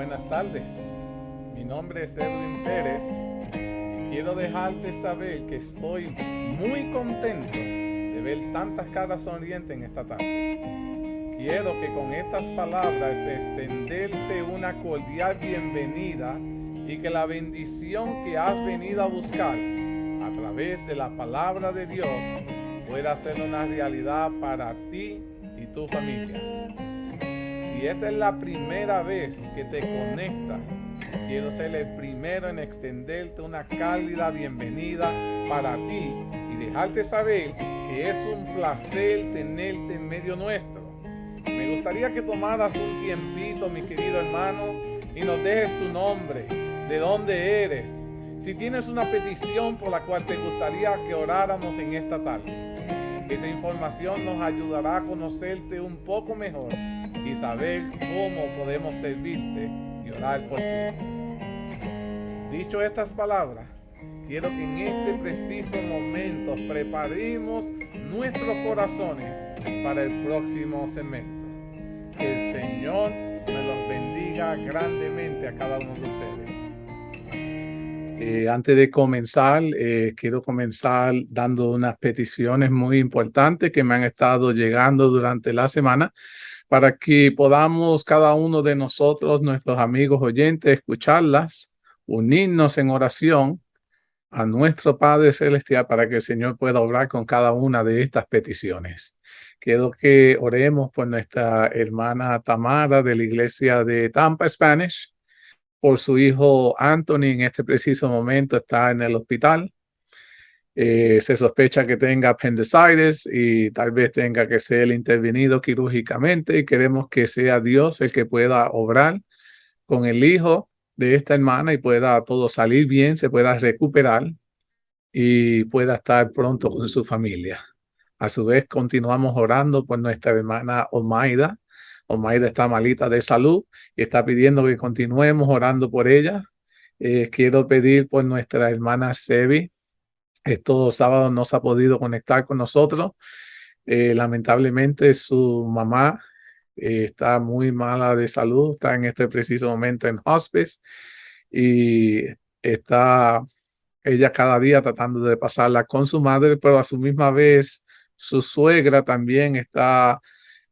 Buenas tardes, mi nombre es Edwin Pérez y quiero dejarte saber que estoy muy contento de ver tantas caras sonrientes en esta tarde. Quiero que con estas palabras extenderte una cordial bienvenida y que la bendición que has venido a buscar a través de la palabra de Dios pueda ser una realidad para ti y tu familia. Si esta es la primera vez que te conectas, quiero ser el primero en extenderte una cálida bienvenida para ti y dejarte saber que es un placer tenerte en medio nuestro. Me gustaría que tomaras un tiempito, mi querido hermano, y nos dejes tu nombre, de dónde eres, si tienes una petición por la cual te gustaría que oráramos en esta tarde. Esa información nos ayudará a conocerte un poco mejor y saber cómo podemos servirte y orar por ti. Dicho estas palabras, quiero que en este preciso momento preparemos nuestros corazones para el próximo segmento. Que el Señor me los bendiga grandemente a cada uno de ustedes. Antes de comenzar, quiero comenzar dando unas peticiones muy importantes que me han estado llegando durante la semana para que podamos cada uno de nosotros, nuestros amigos oyentes, escucharlas, unirnos en oración a nuestro Padre Celestial para que el Señor pueda obrar con cada una de estas peticiones. Quiero que oremos por nuestra hermana Tamara de la iglesia de Tampa, Spanish, por su hijo Anthony. En este preciso momento está en el hospital. Se sospecha que tenga apendicitis y tal vez tenga que ser intervenido quirúrgicamente, y queremos que sea Dios el que pueda obrar con el hijo de esta hermana y pueda todo salir bien, se pueda recuperar y pueda estar pronto con su familia. A su vez, continuamos orando por nuestra hermana Omaida. Omaida está malita de salud y está pidiendo que continuemos orando por ella. Quiero pedir por nuestra hermana Sebi. Estos sábados no se ha podido conectar con nosotros. Lamentablemente su mamá está muy mala de salud, está en este preciso momento en hospice y está ella cada día tratando de pasarla con su madre, pero a su misma vez su suegra también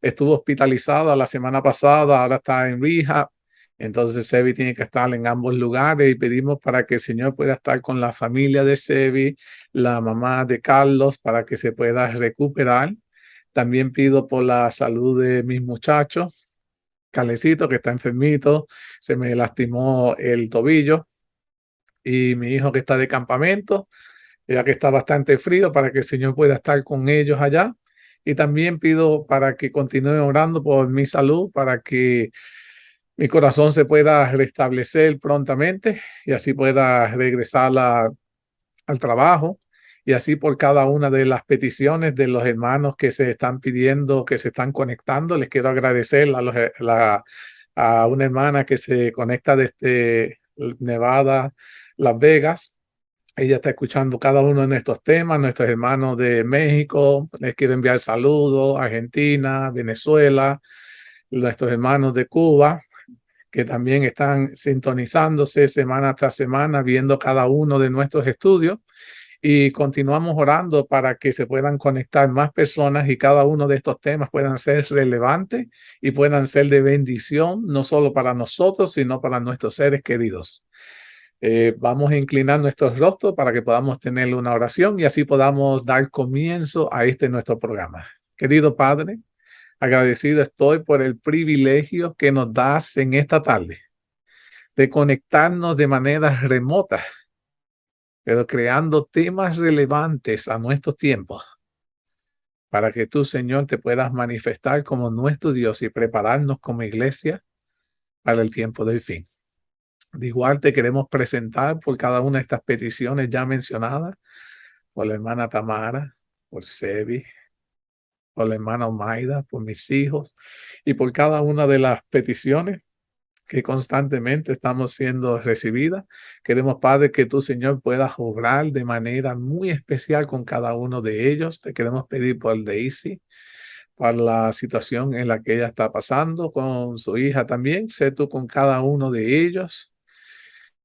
estuvo hospitalizada la semana pasada, ahora está en rehab. Entonces Sebi tiene que estar en ambos lugares y pedimos para que el Señor pueda estar con la familia de Sebi, la mamá de Carlos, para que se pueda recuperar. También pido por la salud de mis muchachos. Calecito, que está enfermito, se me lastimó el tobillo, y mi hijo que está de campamento, ya que está bastante frío, para que el Señor pueda estar con ellos allá. Y también pido para que continúe orando por mi salud, para que mi corazón se pueda restablecer prontamente y así pueda regresar al trabajo. Y así por cada una de las peticiones de los hermanos que se están pidiendo, que se están conectando. Les quiero agradecer a una hermana que se conecta desde Nevada, Las Vegas. Ella está escuchando cada uno de nuestros temas. Nuestros hermanos de México, les quiero enviar saludos. Argentina, Venezuela, nuestros hermanos de Cuba, que también están sintonizándose semana tras semana, viendo cada uno de nuestros estudios. Y continuamos orando para que se puedan conectar más personas y cada uno de estos temas puedan ser relevantes y puedan ser de bendición, no solo para nosotros, sino para nuestros seres queridos. Vamos a inclinar nuestros rostros para que podamos tener una oración y así podamos dar comienzo a nuestro programa. Querido Padre, agradecido estoy por el privilegio que nos das en esta tarde de conectarnos de manera remota, pero creando temas relevantes a nuestros tiempos, para que tú, Señor, te puedas manifestar como nuestro Dios y prepararnos como iglesia para el tiempo del fin. De igual te queremos presentar por cada una de estas peticiones ya mencionadas, por la hermana Tamara, por Sebi, por la hermana Omaida, por mis hijos y por cada una de las peticiones que constantemente estamos siendo recibidas. Queremos, Padre, que tú, Señor, puedas obrar de manera muy especial con cada uno de ellos. Te queremos pedir por Daisy, para la situación en la que ella está pasando con su hija también. Sé tú con cada uno de ellos.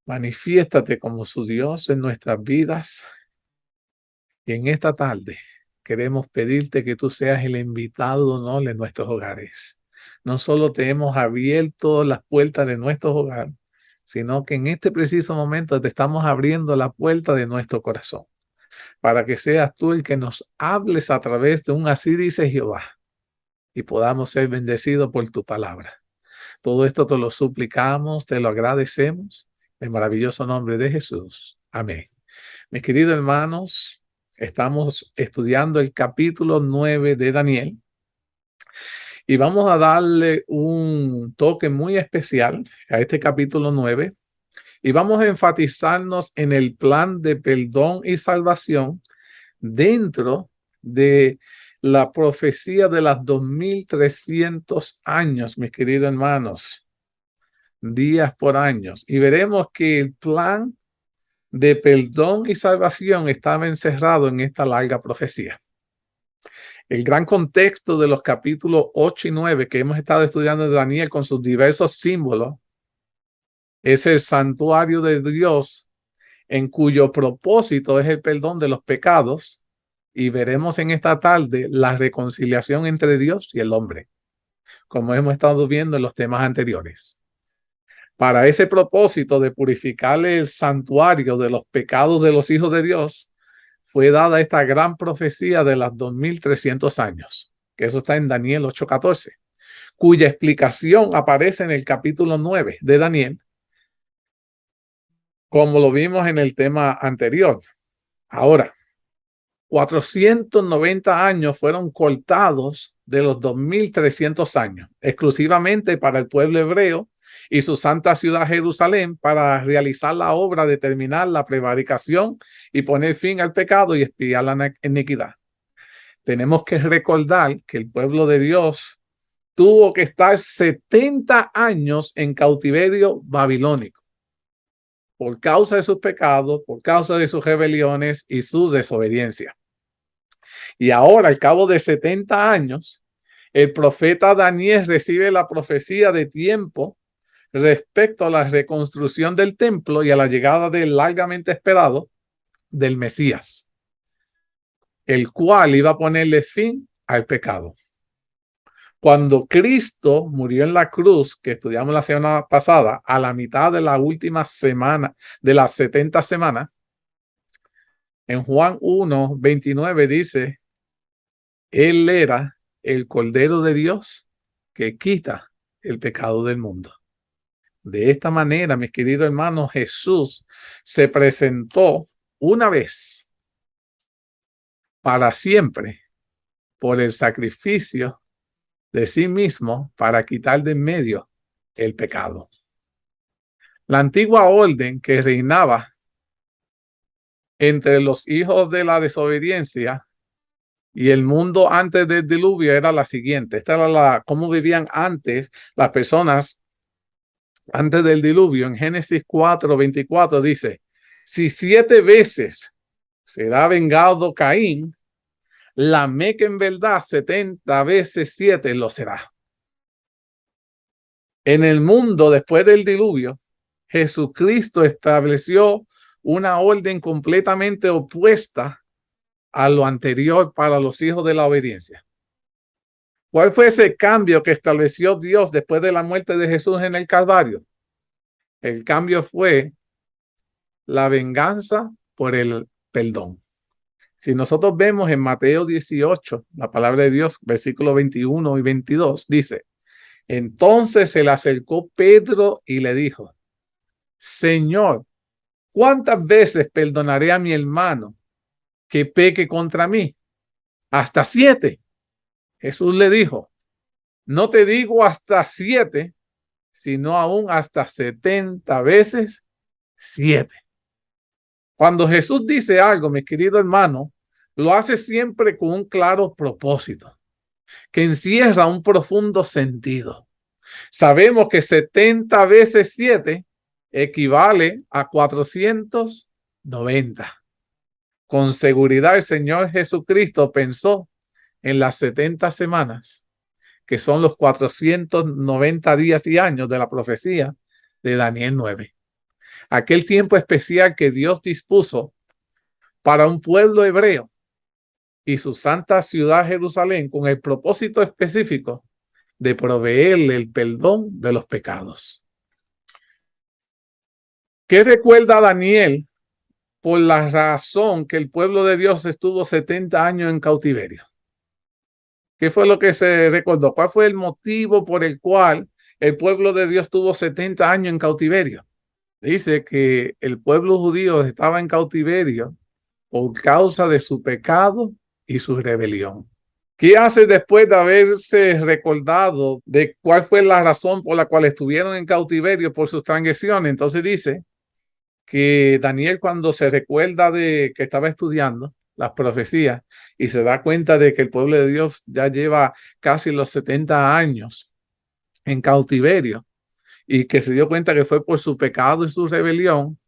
Manifiéstate como su Dios en nuestras vidas. Y en esta tarde queremos pedirte que tú seas el invitado de honor en nuestros hogares. No solo te hemos abierto las puertas de nuestros hogares, sino que en este preciso momento te estamos abriendo la puerta de nuestro corazón, para que seas tú el que nos hables a través de un así dice Jehová y podamos ser bendecidos por tu palabra. Todo esto te lo suplicamos, te lo agradecemos, en el maravilloso nombre de Jesús. Amén. Mis queridos hermanos, estamos estudiando el capítulo 9 de Daniel y vamos a darle un toque muy especial a este capítulo 9 y vamos a enfatizarnos en el plan de perdón y salvación dentro de la profecía de las 2300 años, mis queridos hermanos, días por años. Y veremos que el plan de perdón y salvación estaba encerrado en esta larga profecía. El gran contexto de los capítulos 8 y 9 que hemos estado estudiando de Daniel con sus diversos símbolos es el santuario de Dios, en cuyo propósito es el perdón de los pecados, y veremos en esta tarde la reconciliación entre Dios y el hombre, como hemos estado viendo en los temas anteriores. Para ese propósito de purificar el santuario de los pecados de los hijos de Dios, fue dada esta gran profecía de las 2300 años, que eso está en Daniel 8:14, cuya explicación aparece en el capítulo 9 de Daniel, como lo vimos en el tema anterior. Ahora, 490 años fueron cortados de los 2300 años, exclusivamente para el pueblo hebreo y su santa ciudad Jerusalén, para realizar la obra de terminar la prevaricación y poner fin al pecado y expiar la iniquidad. Tenemos que recordar que el pueblo de Dios tuvo que estar 70 años en cautiverio babilónico por causa de sus pecados, por causa de sus rebeliones y su desobediencia. Y ahora, al cabo de 70 años, el profeta Daniel recibe la profecía de tiempo respecto a la reconstrucción del templo y a la llegada del largamente esperado del Mesías, el cual iba a ponerle fin al pecado. Cuando Cristo murió en la cruz, que estudiamos la semana pasada, a la mitad de la última semana de las 70 semanas, en Juan 1:29 dice: Él era el Cordero de Dios que quita el pecado del mundo. De esta manera, mis queridos hermanos, Jesús se presentó una vez para siempre por el sacrificio de sí mismo para quitar de en medio el pecado. La antigua orden que reinaba entre los hijos de la desobediencia y el mundo antes del diluvio era la siguiente. Esta era cómo vivían antes las personas antes del diluvio. En Génesis 4:24 dice: si 7 veces será vengado Caín, Lamec en verdad 70 veces 7 lo será. En el mundo después del diluvio, Jesucristo estableció una orden completamente opuesta a lo anterior para los hijos de la obediencia. ¿Cuál fue ese cambio que estableció Dios después de la muerte de Jesús en el Calvario? El cambio fue la venganza por el perdón. Si nosotros vemos en Mateo 18, la palabra de Dios, versículos 21 y 22, dice: entonces se le acercó Pedro y le dijo: Señor, ¿cuántas veces perdonaré a mi hermano que peque contra mí? ¿Hasta 7? Jesús le dijo: no te digo hasta 7, sino aún hasta 70 veces 7. Cuando Jesús dice algo, mis queridos hermanos, lo hace siempre con un claro propósito, que encierra un profundo sentido. Sabemos que 70 veces 7 equivale a 490. Con seguridad el Señor Jesucristo pensó en las 70 semanas, que son los 490 días y años de la profecía de Daniel 9. Aquel tiempo especial que Dios dispuso para un pueblo hebreo y su santa ciudad Jerusalén con el propósito específico de proveerle el perdón de los pecados. ¿Qué recuerda Daniel por la razón que el pueblo de Dios estuvo 70 años en cautiverio? ¿Qué fue lo que se recordó? ¿Cuál fue el motivo por el cual el pueblo de Dios tuvo 70 años en cautiverio? Dice que el pueblo judío estaba en cautiverio por causa de su pecado y su rebelión. ¿Qué hace después de haberse recordado de cuál fue la razón por la cual estuvieron en cautiverio por sus transgresiones? Entonces dice que Daniel, cuando se recuerda de que estaba estudiando las profecías y se da cuenta de que el pueblo de Dios ya lleva casi los 70 años en cautiverio y que se dio cuenta que fue por su pecado y su rebelión,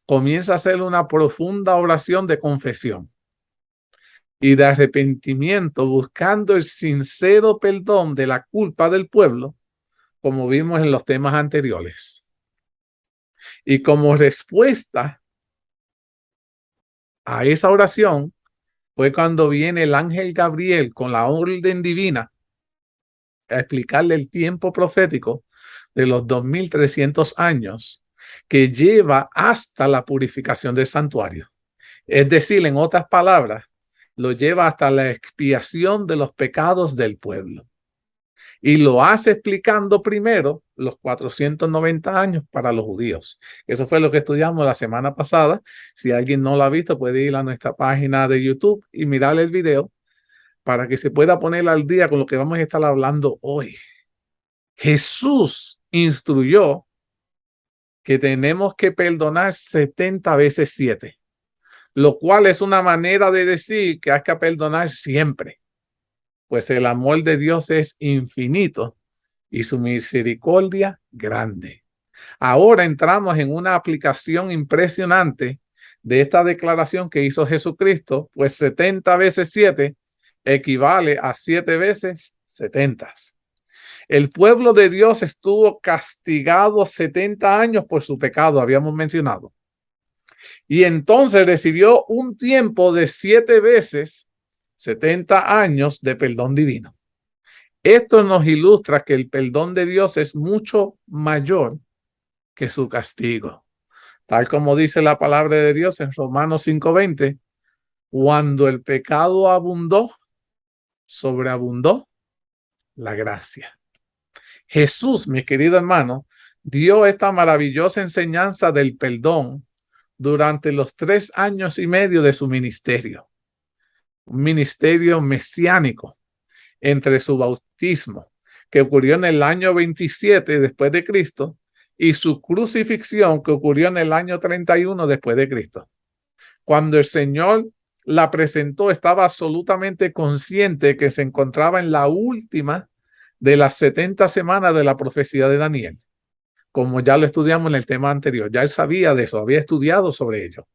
comienza a hacer una profunda oración de confesión y de arrepentimiento, buscando el sincero perdón de la culpa del pueblo, como vimos en los temas anteriores. Y como respuesta a esa oración fue cuando viene el ángel Gabriel con la orden divina a explicarle el tiempo profético de los 2300 años que lleva hasta la purificación del santuario. Es decir, en otras palabras, lo lleva hasta la expiación de los pecados del pueblo. Y lo hace explicando primero los 490 años para los judíos. Eso fue lo que estudiamos la semana pasada. Si alguien no lo ha visto, puede ir a nuestra página de YouTube y mirar el video para que se pueda poner al día con lo que vamos a estar hablando hoy. Jesús instruyó que tenemos que perdonar 70 veces 7, lo cual es una manera de decir que hay que perdonar siempre, pues el amor de Dios es infinito y su misericordia grande. Ahora entramos en una aplicación impresionante de esta declaración que hizo Jesucristo, pues 70 veces 7 equivale a 7 veces 70. El pueblo de Dios estuvo castigado 70 años por su pecado, habíamos mencionado. Y entonces recibió un tiempo de 7 veces 70 años de perdón divino. Esto nos ilustra que el perdón de Dios es mucho mayor que su castigo. Tal como dice la palabra de Dios en Romanos 5:20, cuando el pecado abundó, sobreabundó la gracia. Jesús, mi querido hermano, dio esta maravillosa enseñanza del perdón durante los 3 años y medio de su ministerio. Un ministerio mesiánico entre su bautismo, que ocurrió en el año 27 después de Cristo, y su crucifixión, que ocurrió en el año 31 después de Cristo. Cuando el Señor la presentó, estaba absolutamente consciente que se encontraba en la última de las 70 semanas de la profecía de Daniel. Como ya lo estudiamos en el tema anterior, ya él sabía de eso, había estudiado sobre ello.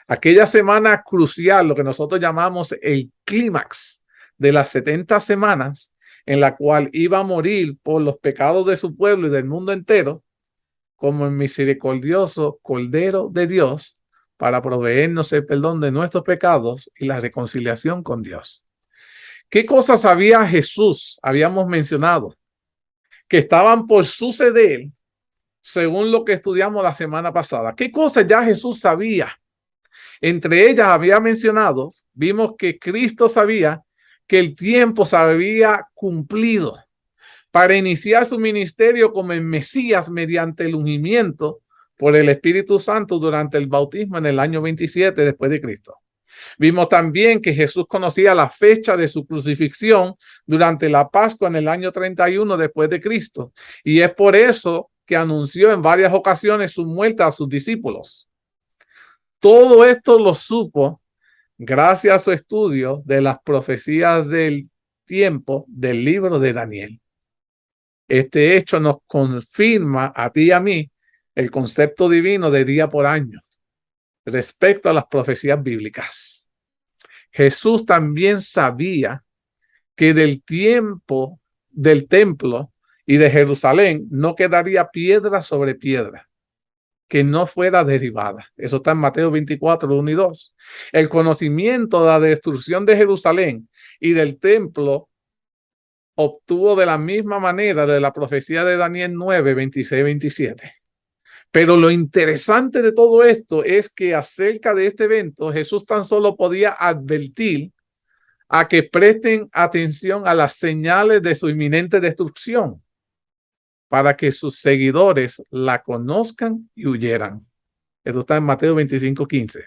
Aquella semana crucial, lo que nosotros llamamos el clímax de las 70 semanas, en la cual iba a morir por los pecados de su pueblo y del mundo entero, como el misericordioso Cordero de Dios, para proveernos el perdón de nuestros pecados y la reconciliación con Dios. ¿Qué cosas sabía Jesús? Habíamos mencionado que estaban por suceder según lo que estudiamos la semana pasada. ¿Qué cosas ya Jesús sabía? Entre ellas había mencionado, vimos que Cristo sabía que el tiempo se había cumplido para iniciar su ministerio como el Mesías mediante el ungimiento por el Espíritu Santo durante el bautismo en el año 27 después de Cristo. Vimos también que Jesús conocía la fecha de su crucifixión durante la Pascua en el año 31 después de Cristo. Y es por eso que anunció en varias ocasiones su muerte a sus discípulos. Todo esto lo supo gracias a su estudio de las profecías del tiempo del libro de Daniel. Este hecho nos confirma a ti y a mí el concepto divino de día por año respecto a las profecías bíblicas. Jesús también sabía que del templo y de Jerusalén no quedaría piedra sobre piedra que no fuera derribada. Eso está en Mateo 24, 1 y 2. El conocimiento de la destrucción de Jerusalén y del templo obtuvo de la misma manera de la profecía de Daniel 9, 26, 27. Pero lo interesante de todo esto es que acerca de este evento, Jesús tan solo podía advertir a que presten atención a las señales de su inminente destrucción para que sus seguidores la conozcan y huyeran. Esto está en Mateo 25, 15.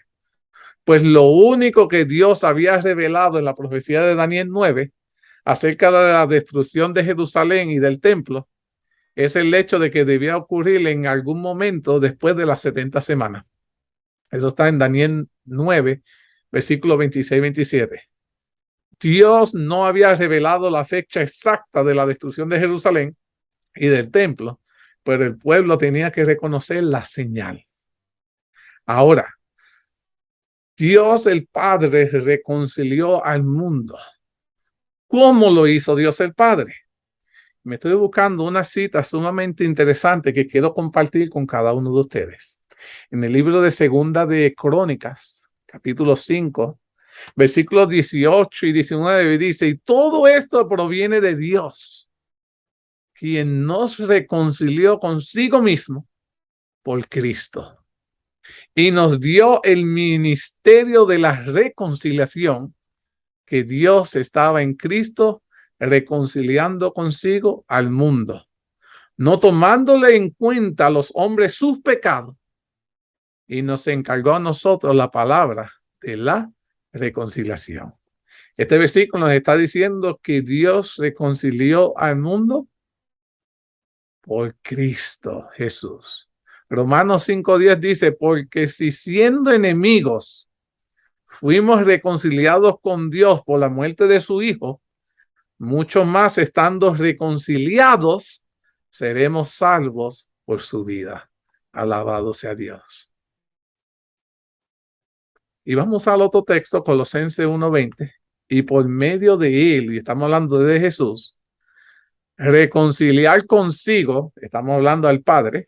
Pues lo único que Dios había revelado en la profecía de Daniel 9 acerca de la destrucción de Jerusalén y del templo es el hecho de que debía ocurrir en algún momento después de las 70 semanas. Eso está en Daniel 9, versículos 26 y 27. Dios no había revelado la fecha exacta de la destrucción de Jerusalén y del templo, pero el pueblo tenía que reconocer la señal. Ahora, Dios el Padre reconcilió al mundo. ¿Cómo lo hizo Dios el Padre? Me estoy buscando una cita sumamente interesante que quiero compartir con cada uno de ustedes. En el libro de Segunda de Crónicas, capítulo 5, versículos 18 y 19 dice, y todo esto proviene de Dios, quien nos reconcilió consigo mismo por Cristo y nos dio el ministerio de la reconciliación, que Dios estaba en Cristo reconciliando consigo al mundo, no tomándole en cuenta a los hombres sus pecados, y nos encargó a nosotros la palabra de la reconciliación. Este versículo nos está diciendo que Dios reconcilió al mundo por Cristo Jesús. Romanos 5:10 dice, porque si siendo enemigos fuimos reconciliados con Dios por la muerte de su Hijo, mucho más estando reconciliados, seremos salvos por su vida. Alabado sea Dios. Y vamos al otro texto, Colosenses 1:20, y por medio de él, y estamos hablando de Jesús, reconciliar consigo, estamos hablando al Padre,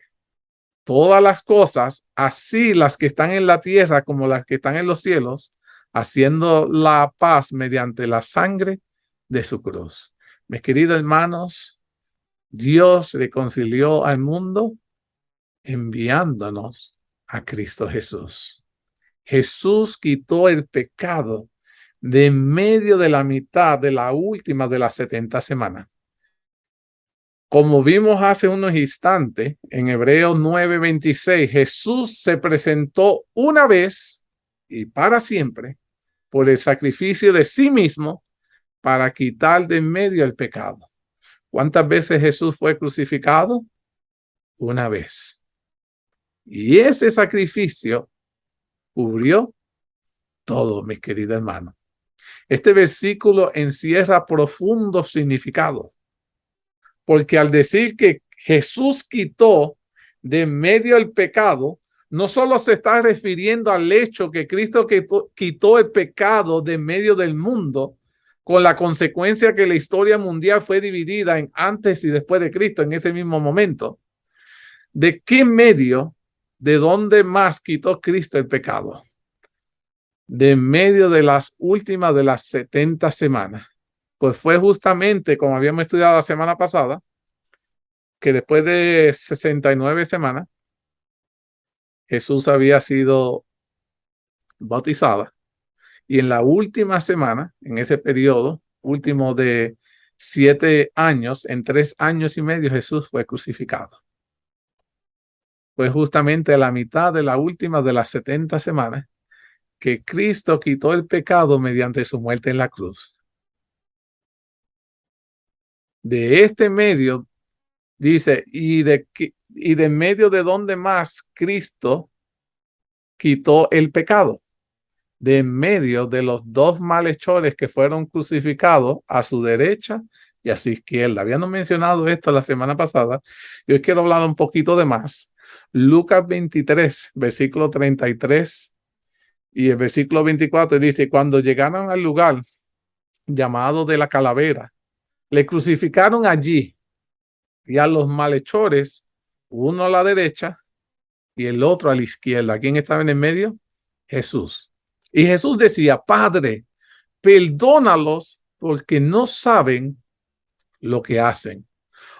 todas las cosas, así las que están en la tierra como las que están en los cielos, haciendo la paz mediante la sangre de su cruz. Mis queridos hermanos, Dios reconcilió al mundo enviándonos a Cristo Jesús. Jesús quitó el pecado de medio de la mitad de la última de las 70 semanas. Como vimos hace unos instantes en Hebreos 9:26, Jesús se presentó una vez y para siempre por el sacrificio de sí mismo para quitar de en medio el pecado. ¿Cuántas veces Jesús fue crucificado? Una vez. Y ese sacrificio cubrió todo, mis queridos hermanos. Este versículo encierra profundo significado, porque al decir que Jesús quitó de en medio el pecado, no solo se está refiriendo al hecho que Cristo quitó el pecado de en medio del mundo, con la consecuencia que la historia mundial fue dividida en antes y después de Cristo en ese mismo momento. ¿De qué medio, de dónde más quitó Cristo el pecado? De en medio de las últimas de las 70 semanas. Pues fue justamente, como habíamos estudiado la semana pasada, que después de 69 semanas, Jesús había sido bautizado. Y en la última semana, en ese periodo último de 7 años, en 3 años y medio, Jesús fue crucificado. Fue justamente a la mitad de la última de las 70 semanas que Cristo quitó el pecado mediante su muerte en la cruz. De este medio, dice, y de medio de donde más Cristo quitó el pecado, de medio de los dos malhechores que fueron crucificados a su derecha y a su izquierda. Habíamos mencionado esto la semana pasada. Yo quiero hablar un poquito de más. Lucas 23, versículo 33 y el versículo 24 dice, cuando llegaron al lugar llamado de la calavera. Le crucificaron allí y a los malhechores, uno a la derecha y el otro a la izquierda. ¿Quién estaba en el medio? Jesús. Y Jesús decía: Padre, perdónalos porque no saben lo que hacen.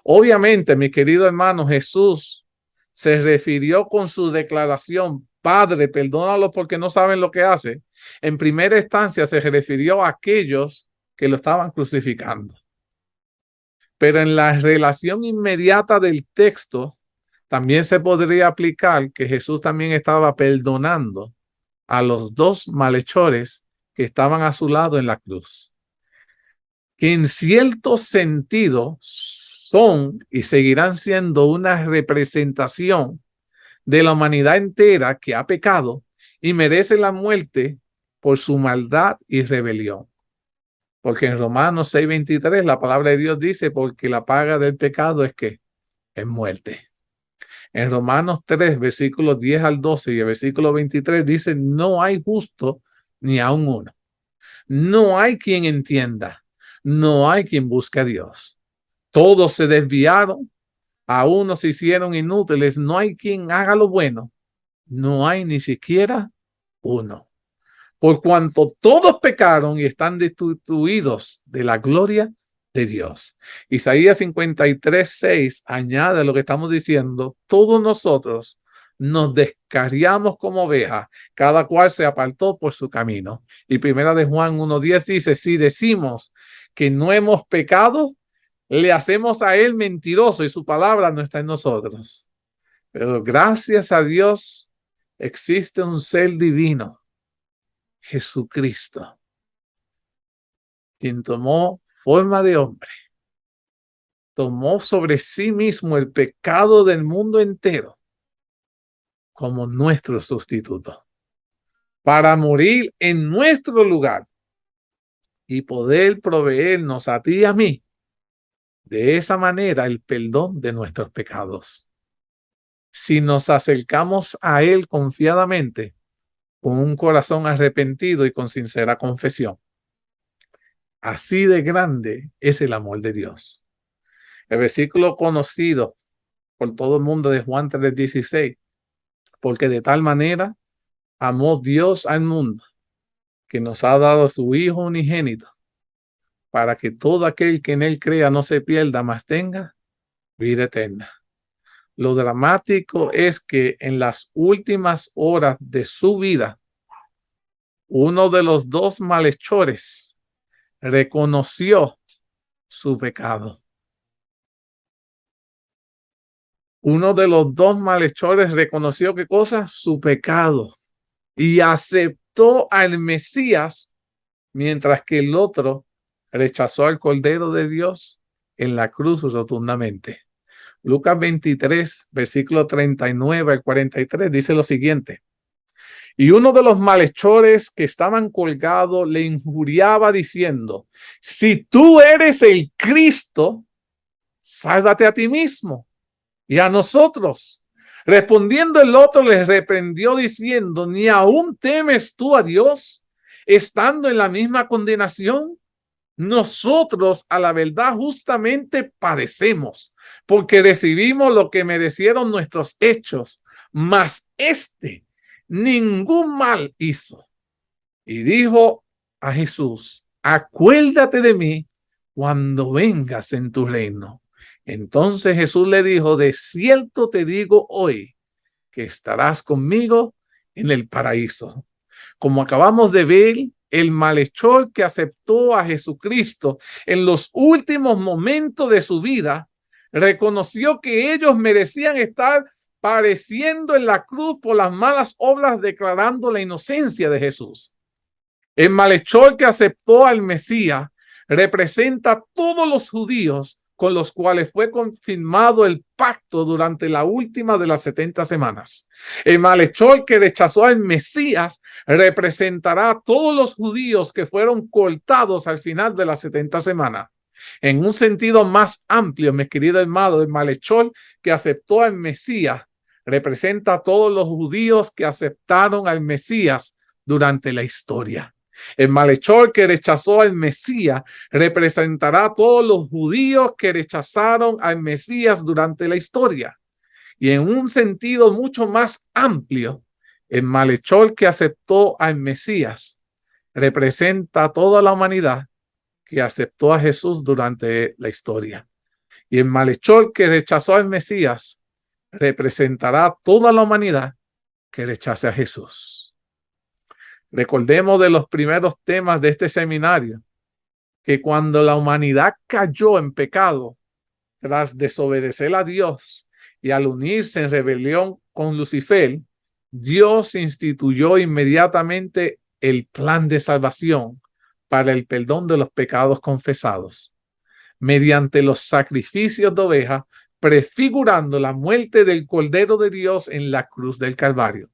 Obviamente, mi querido hermano, Jesús se refirió con su declaración: Padre, perdónalos porque no saben lo que hacen. En primera instancia se refirió a aquellos que lo estaban crucificando. Pero en la relación inmediata del texto, también se podría aplicar que Jesús también estaba perdonando a los dos malhechores que estaban a su lado en la cruz, que en cierto sentido son y seguirán siendo una representación de la humanidad entera que ha pecado y merece la muerte por su maldad y rebelión. Porque en Romanos 6:23 la palabra de Dios dice: porque la paga del pecado es que es muerte. En Romanos 3, versículos 10 al 12 y el versículo 23 dice: no hay justo ni aun uno. No hay quien entienda. No hay quien busque a Dios. Todos se desviaron. A unos se hicieron inútiles. No hay quien haga lo bueno. No hay ni siquiera uno. Por cuanto todos pecaron y están destituidos de la gloria de Dios. Isaías 53:6 añade lo que estamos diciendo: todos nosotros nos descarriamos como ovejas, cada cual se apartó por su camino. Y primera de Juan 1:10 dice: si decimos que no hemos pecado, le hacemos a él mentiroso y su palabra no está en nosotros. Pero gracias a Dios existe un ser divino, Jesucristo, quien tomó forma de hombre, tomó sobre sí mismo el pecado del mundo entero como nuestro sustituto, para morir en nuestro lugar y poder proveernos a ti y a mí de esa manera el perdón de nuestros pecados. Si nos acercamos a él confiadamente, con un corazón arrepentido y con sincera confesión. Así de grande es el amor de Dios. El versículo conocido por todo el mundo de Juan 3:16, porque de tal manera amó Dios al mundo que nos ha dado a su Hijo unigénito, para que todo aquel que en él crea no se pierda, mas tenga vida eterna. Lo dramático es que en las últimas horas de su vida, uno de los dos malhechores reconoció su pecado. Uno de los dos malhechores reconoció ¿qué cosa? Su pecado, y aceptó al Mesías, mientras que el otro rechazó al Cordero de Dios en la cruz rotundamente. Lucas 23, versículo 39 al 43 dice lo siguiente: y uno de los malhechores que estaban colgados le injuriaba diciendo: si tú eres el Cristo, sálvate a ti mismo y a nosotros. Respondiendo el otro les reprendió diciendo: ¿ni aún temes tú a Dios, estando en la misma condenación? Nosotros a la verdad justamente padecemos, porque recibimos lo que merecieron nuestros hechos, mas este ningún mal hizo. Y dijo a Jesús: acuérdate de mí cuando vengas en tu reino. Entonces Jesús le dijo: de cierto te digo hoy que estarás conmigo en el paraíso. Como acabamos de ver, el malhechor que aceptó a Jesucristo en los últimos momentos de su vida reconoció que ellos merecían estar padeciendo en la cruz por las malas obras, declarando la inocencia de Jesús. El malhechor que aceptó al Mesías representa a todos los judíos con los cuales fue confirmado el pacto durante la última de las 70 semanas. El malhechor que rechazó al Mesías representará a todos los judíos que fueron cortados al final de las 70 semanas. En un sentido más amplio, mi querido hermano, el malhechor que aceptó al Mesías representa a todos los judíos que aceptaron al Mesías durante la historia. El malhechor que rechazó al Mesías representará a todos los judíos que rechazaron al Mesías durante la historia. Y en un sentido mucho más amplio, el malhechor que aceptó al Mesías representa a toda la humanidad que aceptó a Jesús durante la historia. Y el malhechor que rechazó al Mesías representará a toda la humanidad que rechace a Jesús. Recordemos de los primeros temas de este seminario que cuando la humanidad cayó en pecado tras desobedecer a Dios y al unirse en rebelión con Lucifer, Dios instituyó inmediatamente el plan de salvación para el perdón de los pecados confesados, mediante los sacrificios de ovejas, prefigurando la muerte del Cordero de Dios en la cruz del Calvario.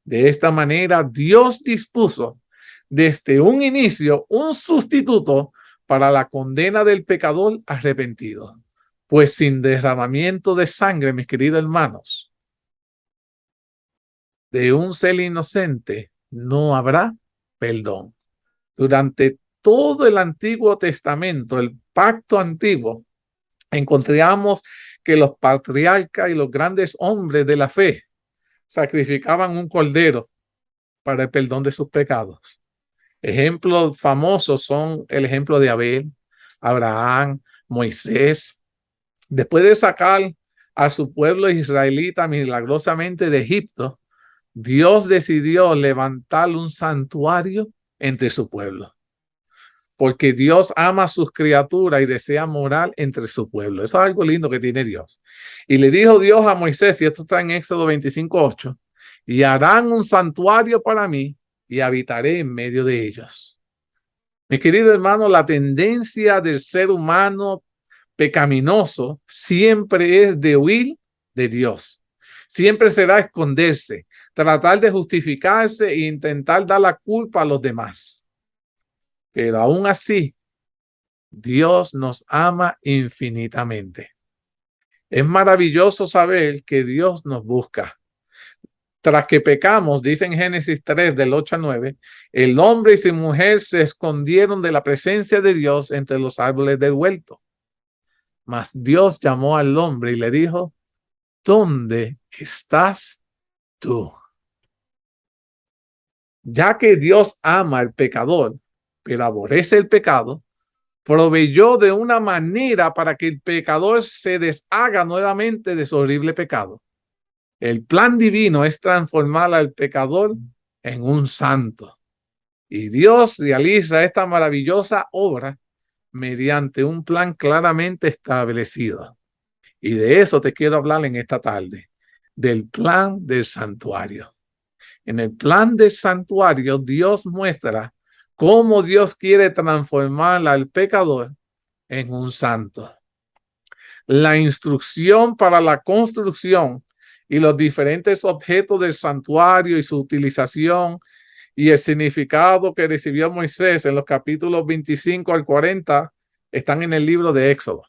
De esta manera, Dios dispuso desde un inicio un sustituto para la condena del pecador arrepentido. Pues sin derramamiento de sangre, mis queridos hermanos, de un ser inocente no habrá perdón. Durante todo el Antiguo Testamento, el pacto antiguo, encontramos que los patriarcas y los grandes hombres de la fe sacrificaban un cordero para el perdón de sus pecados. Ejemplos famosos son el ejemplo de Abel, Abraham, Moisés. Después de sacar a su pueblo israelita milagrosamente de Egipto, Dios decidió levantar un santuario entre su pueblo, porque Dios ama a sus criaturas y desea morar entre su pueblo. Eso es algo lindo que tiene Dios. Y le dijo Dios a Moisés, y esto está en Éxodo 25:8, y harán un santuario para mí y habitaré en medio de ellos. Mi querido hermano, la tendencia del ser humano pecaminoso siempre es de huir de Dios. Siempre será esconderse, tratar de justificarse e intentar dar la culpa a los demás. Pero aún así, Dios nos ama infinitamente. Es maravilloso saber que Dios nos busca. Tras que pecamos, dice en Génesis 3, del 8 al 9, el hombre y su mujer se escondieron de la presencia de Dios entre los árboles del huerto. Mas Dios llamó al hombre y le dijo, ¿dónde estás tú? Ya que Dios ama al pecador, pero aborrece el pecado, proveyó de una manera para que el pecador se deshaga nuevamente de su horrible pecado. El plan divino es transformar al pecador en un santo. Y Dios realiza esta maravillosa obra mediante un plan claramente establecido. Y de eso te quiero hablar en esta tarde, del plan del santuario. En el plan del santuario, Dios muestra cómo Dios quiere transformar al pecador en un santo. La instrucción para la construcción y los diferentes objetos del santuario y su utilización y el significado que recibió Moisés en los capítulos 25 al 40 están en el libro de Éxodo.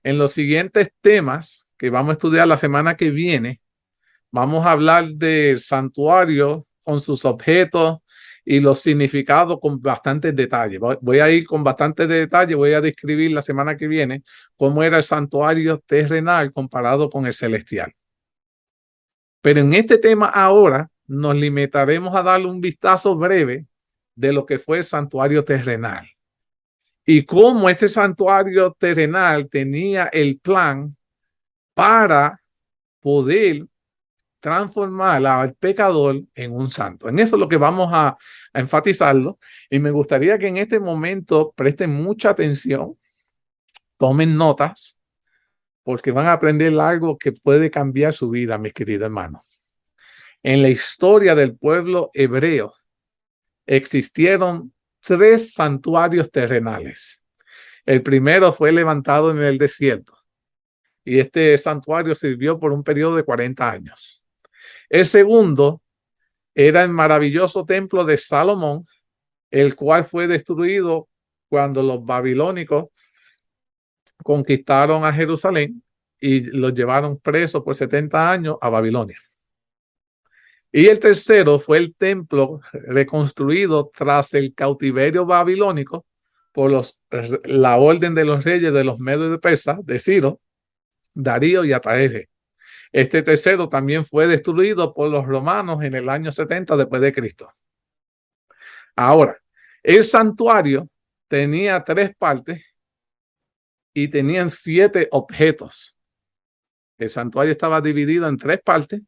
En los siguientes temas que vamos a estudiar la semana que viene, vamos a hablar del santuario con sus objetos y los significados con bastantes detalles. Voy a ir con bastantes detalles, voy a describir la semana que viene cómo era el santuario terrenal comparado con el celestial. Pero en este tema ahora nos limitaremos a darle un vistazo breve de lo que fue el santuario terrenal y cómo este santuario terrenal tenía el plan para poder transformar al pecador en un santo. En eso es lo que vamos a enfatizarlo, y me gustaría que en este momento presten mucha atención, tomen notas, porque van a aprender algo que puede cambiar su vida, mis queridos hermanos. En la historia del pueblo hebreo existieron 3 santuarios terrenales. El primero fue levantado en el desierto, y este santuario sirvió por un periodo de 40 años. El segundo era el maravilloso templo de Salomón, el cual fue destruido cuando los babilónicos conquistaron a Jerusalén y los llevaron presos por 70 años a Babilonia. Y el tercero fue el templo reconstruido tras el cautiverio babilónico por la orden de los reyes de los Medos de Persa, de Ciro, Darío y Ataeje. Este tercero también fue destruido por los romanos en el año 70 después de Cristo. Ahora, el santuario tenía 3 partes y tenían 7 objetos. El santuario estaba dividido en 3 partes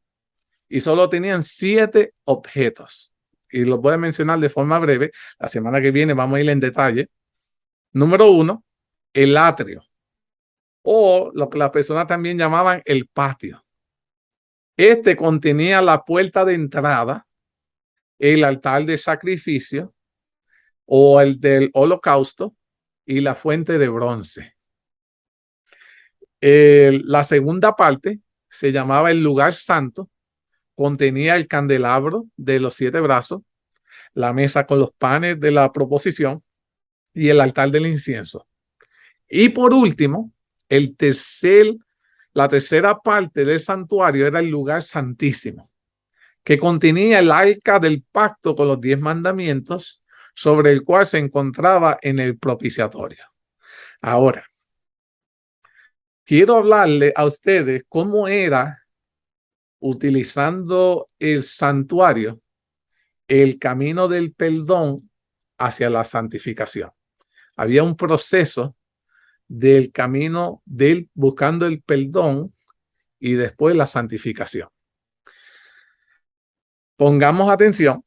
y solo tenían 7 objetos. Y los voy a mencionar de forma breve. La semana que viene vamos a ir en detalle. Número 1, el atrio, o lo que las personas también llamaban el patio. Este contenía la puerta de entrada, el altar de sacrificio o el del holocausto y la fuente de bronce. La segunda parte se llamaba el lugar santo, contenía el candelabro de los 7 brazos, la mesa con los panes de la proposición y el altar del incienso. Y por último, la tercera parte del santuario era el lugar santísimo, que contenía el arca del pacto con los 10 mandamientos, sobre el cual se encontraba en el propiciatorio. Ahora, quiero hablarle a ustedes cómo era, utilizando el santuario, el camino del perdón hacia la santificación. Había un proceso del camino del buscando el perdón y después la santificación. Pongamos atención,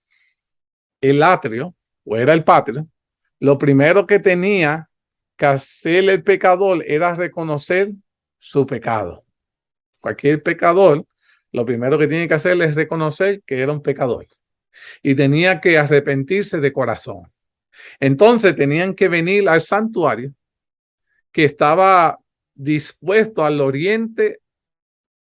el atrio, o era el patio, lo primero que tenía que hacer el pecador era reconocer su pecado. Cualquier pecador, lo primero que tiene que hacer es reconocer que era un pecador y tenía que arrepentirse de corazón. Entonces tenían que venir al santuario, que estaba dispuesto al oriente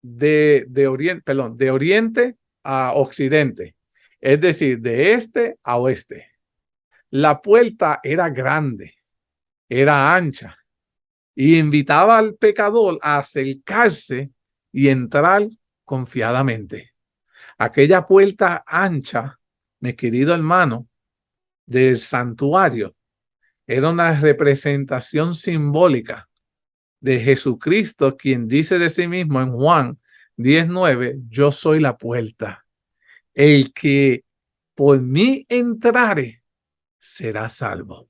de oriente a occidente, es decir, de este a oeste. La puerta era grande, era ancha y invitaba al pecador a acercarse y entrar confiadamente. Aquella puerta ancha, mi querido hermano, del santuario era una representación simbólica de Jesucristo, quien dice de sí mismo en Juan 10:9, yo soy la puerta. El que por mí entrare será salvo.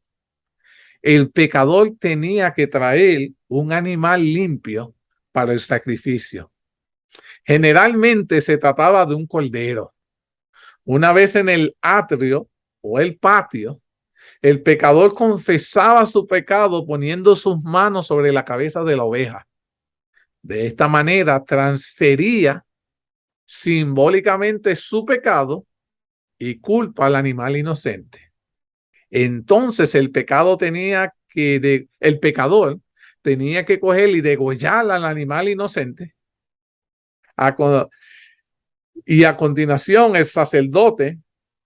El pecador tenía que traer un animal limpio para el sacrificio. Generalmente se trataba de un cordero. Una vez en el atrio o el patio, el pecador confesaba su pecado poniendo sus manos sobre la cabeza de la oveja. De esta manera transfería simbólicamente su pecado y culpa al animal inocente. Entonces el pecador tenía que coger y degollar al animal inocente. Y a continuación el sacerdote,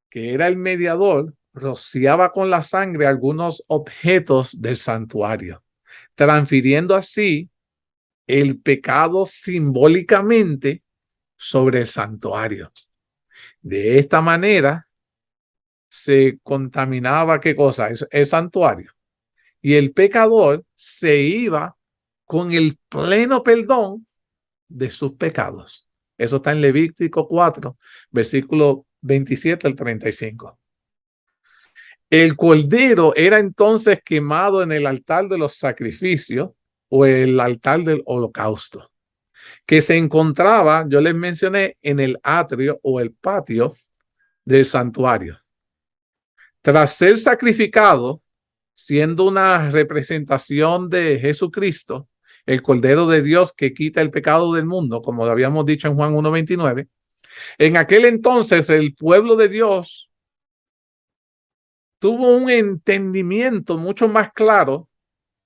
que era el mediador, rociaba con la sangre algunos objetos del santuario, transfiriendo así el pecado simbólicamente sobre el santuario. De esta manera se contaminaba, ¿qué cosa? El santuario. Y el pecador se iba con el pleno perdón de sus pecados. Eso está en Levítico 4, versículo 27 al 35. El cordero era entonces quemado en el altar de los sacrificios o el altar del holocausto, que se encontraba, yo les mencioné, en el atrio o el patio del santuario. Tras ser sacrificado, siendo una representación de Jesucristo, el Cordero de Dios que quita el pecado del mundo, como lo habíamos dicho en Juan 1:29, en aquel entonces el pueblo de Dios tuvo un entendimiento mucho más claro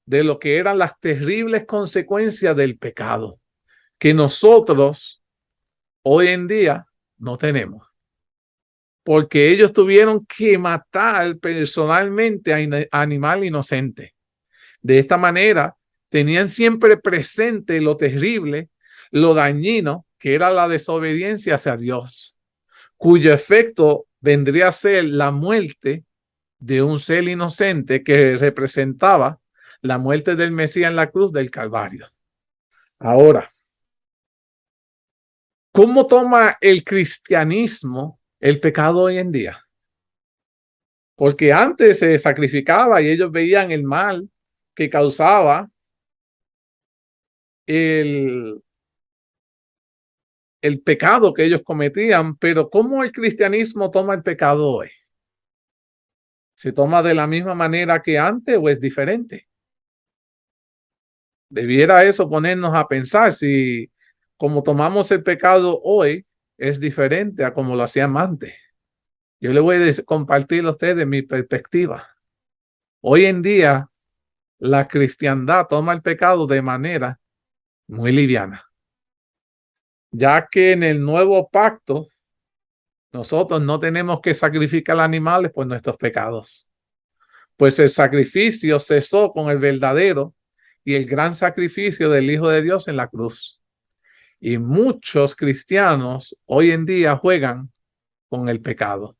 de lo que eran las terribles consecuencias del pecado, que nosotros hoy en día no tenemos. Porque ellos tuvieron que matar personalmente a animal inocente. De esta manera, tenían siempre presente lo terrible, lo dañino que era la desobediencia hacia Dios. cuyo efecto vendría a ser la muerte de un ser inocente que representaba la muerte del Mesías en la cruz del Calvario. Ahora, ¿cómo toma el cristianismo el pecado hoy en día? Porque antes se sacrificaba y ellos veían el mal que causaba el pecado que ellos cometían, pero ¿cómo el cristianismo toma el pecado hoy? ¿Se toma de la misma manera que antes o es diferente? Debiera eso ponernos a pensar si como tomamos el pecado hoy es diferente a como lo hacíamos antes. Yo le voy a compartir a ustedes mi perspectiva. Hoy en día, la cristiandad toma el pecado de manera muy liviana, ya que en el nuevo pacto nosotros no tenemos que sacrificar animales por nuestros pecados, pues el sacrificio cesó con el verdadero y el gran sacrificio del Hijo de Dios en la cruz. Y muchos cristianos hoy en día juegan con el pecado.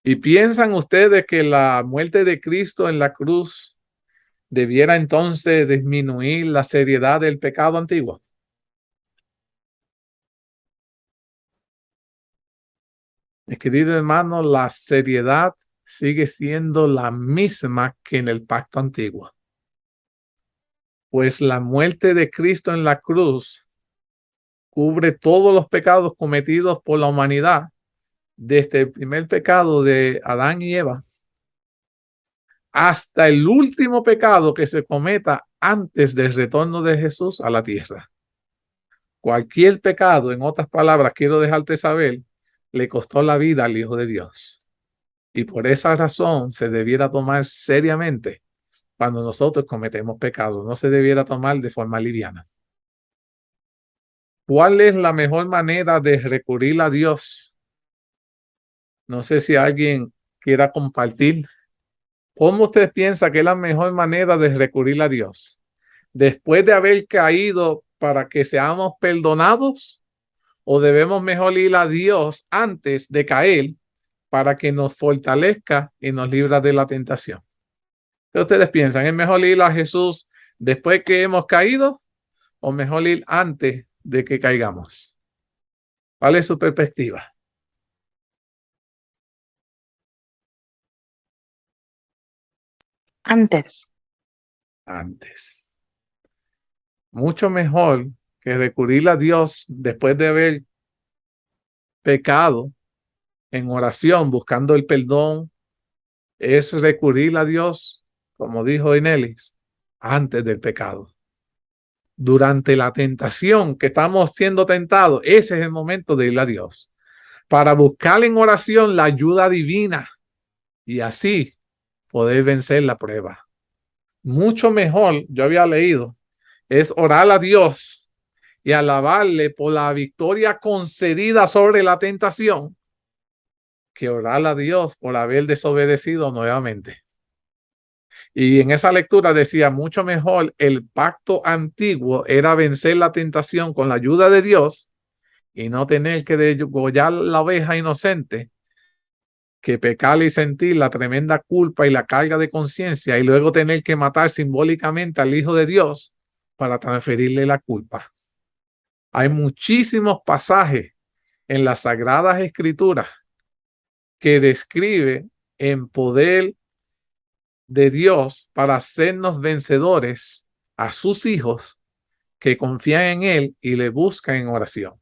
¿Y piensan ustedes que la muerte de Cristo en la cruz debiera entonces disminuir la seriedad del pecado antiguo? Mis queridos hermanos, la seriedad sigue siendo la misma que en el pacto antiguo. Pues la muerte de Cristo en la cruz cubre todos los pecados cometidos por la humanidad, desde el primer pecado de Adán y Eva hasta el último pecado que se cometa antes del retorno de Jesús a la tierra. Cualquier pecado, en otras palabras, quiero dejarte saber, le costó la vida al Hijo de Dios. Y por esa razón se debiera tomar seriamente cuando nosotros cometemos pecados. No se debiera tomar de forma liviana. ¿Cuál es la mejor manera de recurrir a Dios? No sé si alguien quiera compartir. ¿Cómo usted piensa que es la mejor manera de recurrir a Dios? ¿Después de haber caído para que seamos perdonados? ¿O debemos mejor ir a Dios antes de caer para que nos fortalezca y nos libra de la tentación? ¿Qué ustedes piensan? ¿Es mejor ir a Jesús después que hemos caído o mejor ir antes de que caigamos? ¿Cuál es su perspectiva? Antes. Antes. Mucho mejor que recurrir a Dios después de haber pecado en oración, buscando el perdón, es recurrir a Dios, como dijo Inelis, antes del pecado. Durante la tentación que estamos siendo tentados, ese es el momento de ir a Dios, para buscar en oración la ayuda divina y así poder vencer la prueba. Mucho mejor, yo había leído, es orar a Dios y alabarle por la victoria concedida sobre la tentación que orar a Dios por haber desobedecido nuevamente. Y en esa lectura decía, mucho mejor el pacto antiguo era vencer la tentación con la ayuda de Dios y no tener que degollar la oveja inocente, que pecar y sentir la tremenda culpa y la carga de conciencia y luego tener que matar simbólicamente al Hijo de Dios para transferirle la culpa. Hay muchísimos pasajes en las Sagradas Escrituras que describe en poder de Dios para hacernos vencedores a sus hijos que confían en Él y le buscan en oración.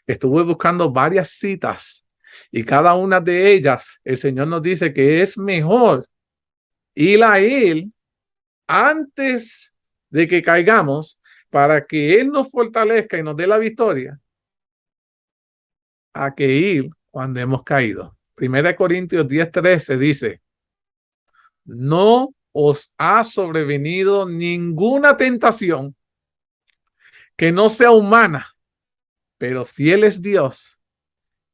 Estuve buscando varias citas y cada una de ellas el Señor nos dice que es mejor ir a Él antes de que caigamos para que Él nos fortalezca y nos dé la victoria a que ir cuando hemos caído. 1 Corintios 10:13 dice, no os ha sobrevenido ninguna tentación que no sea humana, pero fiel es Dios,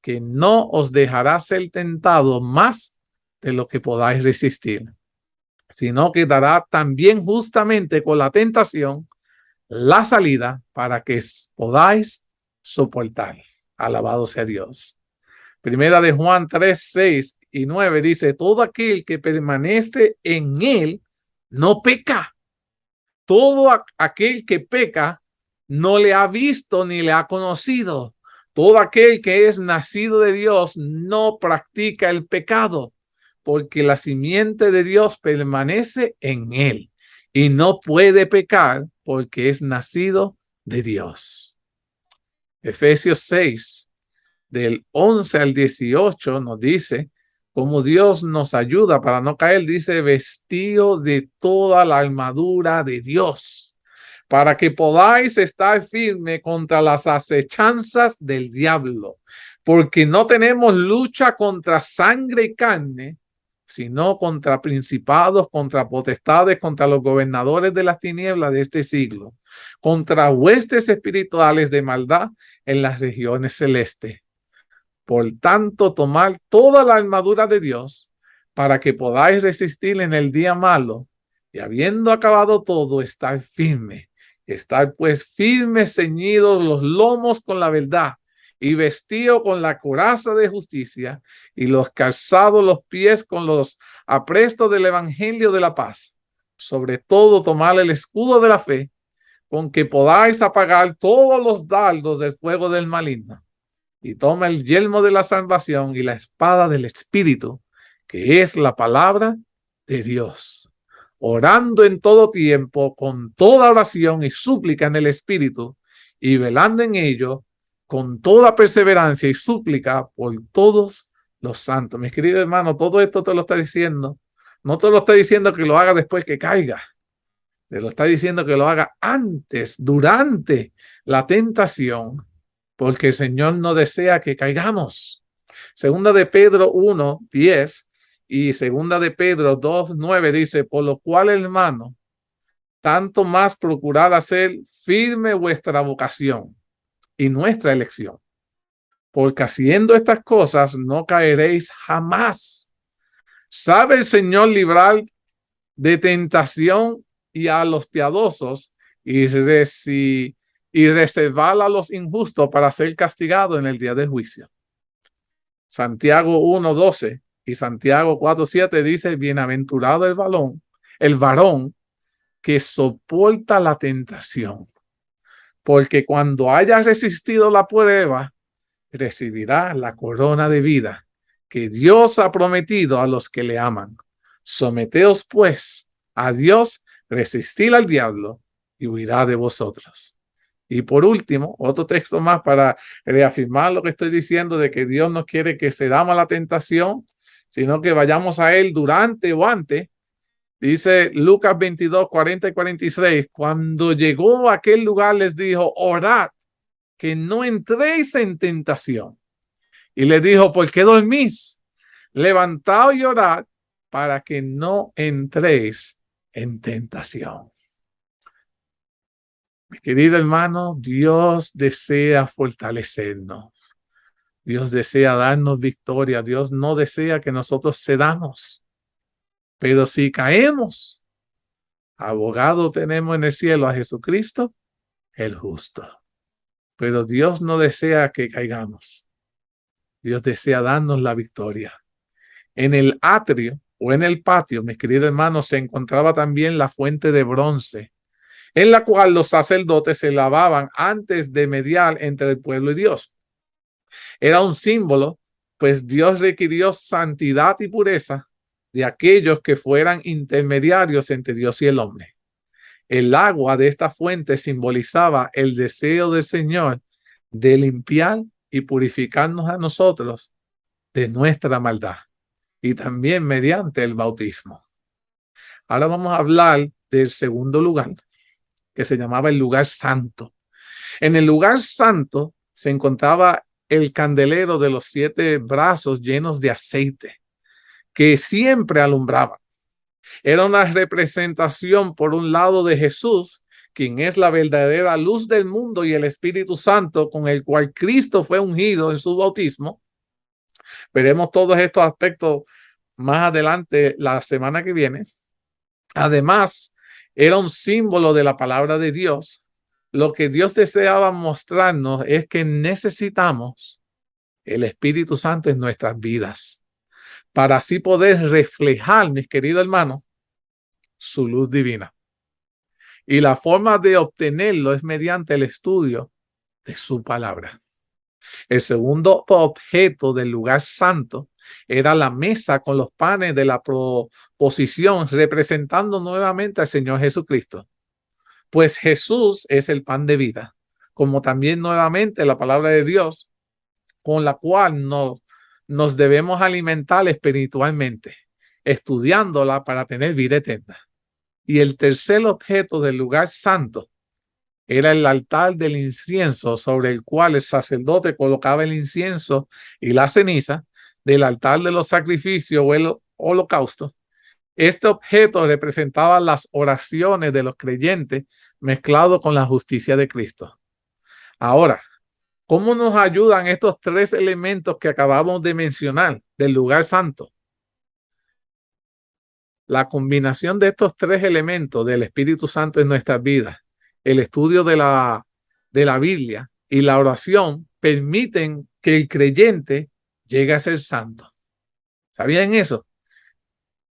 que no os dejará ser tentado más de lo que podáis resistir, sino que dará también justamente con la tentación la salida para que podáis soportar. Alabado sea Dios. Primera de Juan 3, 6 y 9 dice, todo aquel que permanece en él no peca. Todo aquel que peca no le ha visto ni le ha conocido. Todo aquel que es nacido de Dios no practica el pecado, porque la simiente de Dios permanece en él y no puede pecar porque es nacido de Dios. Efesios 6, del 11 al 18 nos dice cómo Dios nos ayuda para no caer. Dice, vestido de toda la armadura de Dios, para que podáis estar firme contra las acechanzas del diablo, porque no tenemos lucha contra sangre y carne, sino contra principados, contra potestades, contra los gobernadores de las tinieblas de este siglo, contra huestes espirituales de maldad en las regiones celestes. Por tanto, tomad toda la armadura de Dios para que podáis resistir en el día malo, y habiendo acabado todo, estar firme. Estar pues firmes, ceñidos los lomos con la verdad, y vestidos con la coraza de justicia, y los calzados los pies con los aprestos del evangelio de la paz. Sobre todo, tomad el escudo de la fe, con que podáis apagar todos los dardos del fuego del maligno. Y toma el yelmo de la salvación y la espada del Espíritu, que es la palabra de Dios, orando en todo tiempo con toda oración y súplica en el Espíritu, y velando en ello con toda perseverancia y súplica por todos los santos. Mis queridos hermanos, todo esto te lo está diciendo. No te lo está diciendo que lo haga después que caiga. Te lo está diciendo que lo haga antes, durante la tentación, porque el Señor no desea que caigamos. Segunda de Pedro 1, 10 y segunda de Pedro 2, 9 dice, por lo cual, hermano, tanto más procurad hacer firme vuestra vocación y nuestra elección, porque haciendo estas cosas no caeréis jamás. ¿Sabe el Señor librar de tentación y a los piadosos y reservar a los injustos para ser castigados en el día del juicio? Santiago 1:12 y Santiago 4:7 dice, bienaventurado el varón que soporta la tentación, porque cuando haya resistido la prueba, recibirá la corona de vida que Dios ha prometido a los que le aman. Someteos pues a Dios, resistid al diablo y huirá de vosotros. Y por último, otro texto más para reafirmar lo que estoy diciendo de que Dios no quiere que cedamos a la tentación, sino que vayamos a Él durante o antes. Dice Lucas 22, 40 y 46, cuando llegó a aquel lugar les dijo, orad, que no entréis en tentación. Y les dijo, ¿por qué dormís? Levantaos y orad para que no entréis en tentación. Mi querido hermano, Dios desea fortalecernos. Dios desea darnos victoria. Dios no desea que nosotros cedamos. Pero si caemos, abogado tenemos en el cielo a Jesucristo, el justo. Pero Dios no desea que caigamos. Dios desea darnos la victoria. En el atrio o en el patio, mis queridos hermanos, se encontraba también la fuente de bronce, en la cual los sacerdotes se lavaban antes de mediar entre el pueblo y Dios. Era un símbolo, pues Dios requirió santidad y pureza de aquellos que fueran intermediarios entre Dios y el hombre. El agua de esta fuente simbolizaba el deseo del Señor de limpiar y purificarnos a nosotros de nuestra maldad, y también mediante el bautismo. Ahora vamos a hablar del segundo lugar, que se llamaba el lugar santo. En el lugar santo se encontraba el candelero de los 7 brazos llenos de aceite, que siempre alumbraba. Era una representación, por un lado, de Jesús, quien es la verdadera luz del mundo, y el Espíritu Santo, con el cual Cristo fue ungido en su bautismo. Veremos todos estos aspectos más adelante la semana que viene. Además, era un símbolo de la palabra de Dios, lo que Dios deseaba mostrarnos es que necesitamos el Espíritu Santo en nuestras vidas para así poder reflejar, mis queridos hermanos, su luz divina. Y la forma de obtenerlo es mediante el estudio de su palabra. El segundo objeto del lugar santo era la mesa con los panes de la proposición, representando nuevamente al Señor Jesucristo. Pues Jesús es el pan de vida, como también nuevamente la palabra de Dios, con la cual nos debemos alimentar espiritualmente, estudiándola para tener vida eterna. Y el tercer objeto del lugar santo era el altar del incienso, sobre el cual el sacerdote colocaba el incienso y la ceniza del altar de los sacrificios o el holocausto. Este objeto representaba las oraciones de los creyentes mezclado con la justicia de Cristo. Ahora, ¿cómo nos ayudan estos tres elementos que acabamos de mencionar del lugar santo? La combinación de estos tres elementos del Espíritu Santo en nuestras vidas, el estudio de la Biblia y la oración permiten que el creyente llegue a ser santo. ¿Sabían eso?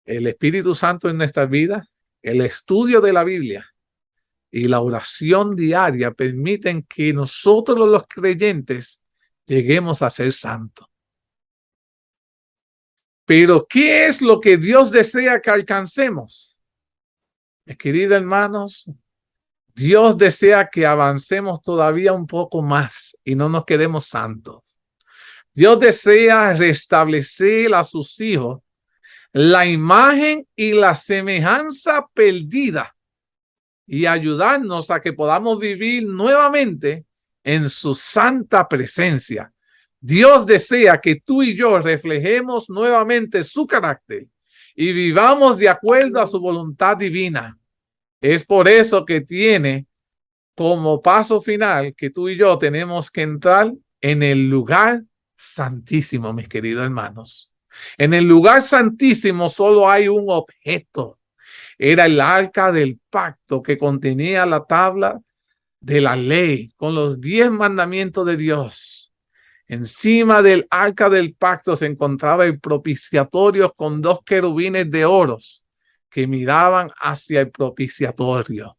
El Espíritu Santo en nuestras vidas, el estudio de la Biblia y la oración diaria permiten que nosotros los creyentes lleguemos a ser santos. Pero, ¿qué es lo que Dios desea que alcancemos? Mis queridos hermanos, Dios desea que avancemos todavía un poco más y no nos quedemos santos. Dios desea restablecer a sus hijos la imagen y la semejanza perdida y ayudarnos a que podamos vivir nuevamente en su santa presencia. Dios desea que tú y yo reflejemos nuevamente su carácter y vivamos de acuerdo a su voluntad divina. Es por eso que tiene como paso final que tú y yo tenemos que entrar en el lugar santísimo, mis queridos hermanos. En el lugar santísimo solo hay un objeto. Era el arca del pacto que contenía la tabla de la ley con los 10 mandamientos de Dios. Encima del arca del pacto se encontraba el propiciatorio con 2 querubines de oro que miraban hacia el propiciatorio.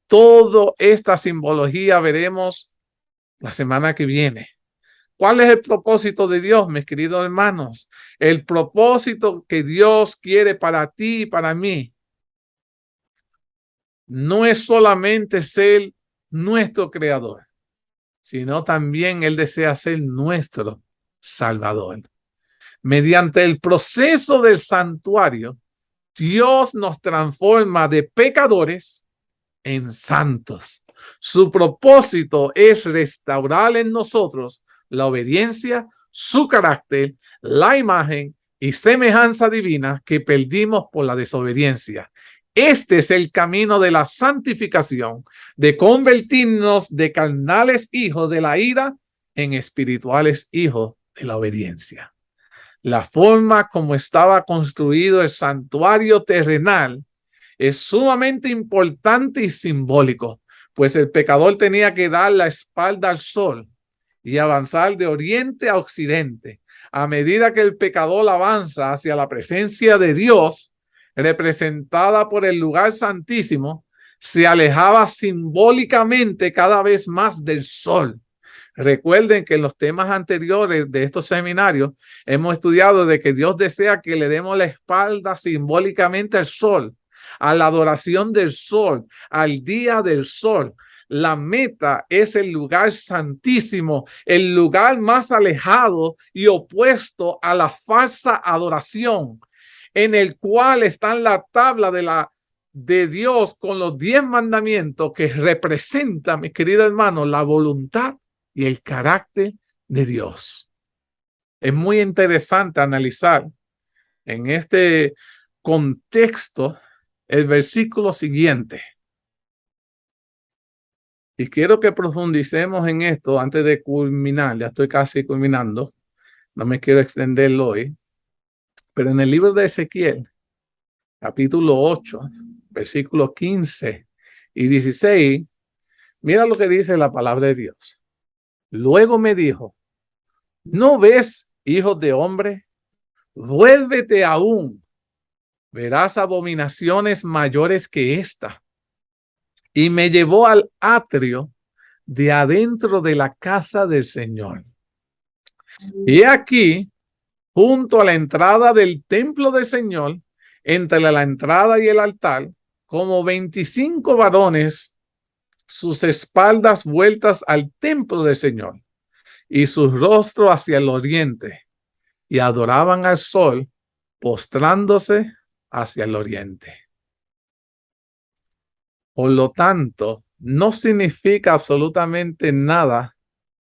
Toda esta simbología veremos la semana que viene. ¿Cuál es el propósito de Dios, mis queridos hermanos? El propósito que Dios quiere para ti y para mí no es solamente ser nuestro creador, sino también Él desea ser nuestro Salvador. Mediante el proceso del santuario, Dios nos transforma de pecadores en santos. Su propósito es restaurar en nosotros la obediencia, su carácter, la imagen y semejanza divina que perdimos por la desobediencia. Este es el camino de la santificación, de convertirnos de carnales hijos de la ira en espirituales hijos de la obediencia. La forma como estaba construido el santuario terrenal es sumamente importante y simbólico, pues el pecador tenía que dar la espalda al sol y avanzar de oriente a occidente. A medida que el pecador avanza hacia la presencia de Dios, representada por el lugar santísimo, se alejaba simbólicamente cada vez más del sol. Recuerden que en los temas anteriores de estos seminarios hemos estudiado de que Dios desea que le demos la espalda simbólicamente al sol, a la adoración del sol, al día del sol. La meta es el lugar santísimo, el lugar más alejado y opuesto a la falsa adoración, en el cual está la tabla de Dios con los 10 mandamientos que representan, mis queridos hermanos, la voluntad y el carácter de Dios. Es muy interesante analizar en este contexto el versículo siguiente. Y quiero que profundicemos en esto antes de culminar. Ya estoy casi culminando. No me quiero extenderlo hoy. Pero en el libro de Ezequiel, capítulo 8, versículos 15 y 16, Mira lo que dice la palabra de Dios. Luego me dijo, ¿no ves, hijo de hombre? Vuélvete aún, verás abominaciones mayores que esta. Y me llevó al atrio de adentro de la casa del Señor. Y aquí, junto a la entrada del templo del Señor, entre la entrada y el altar, como 25 varones, sus espaldas vueltas al templo del Señor y su rostro hacia el oriente, y adoraban al sol, postrándose hacia el oriente. Por lo tanto, no significa absolutamente nada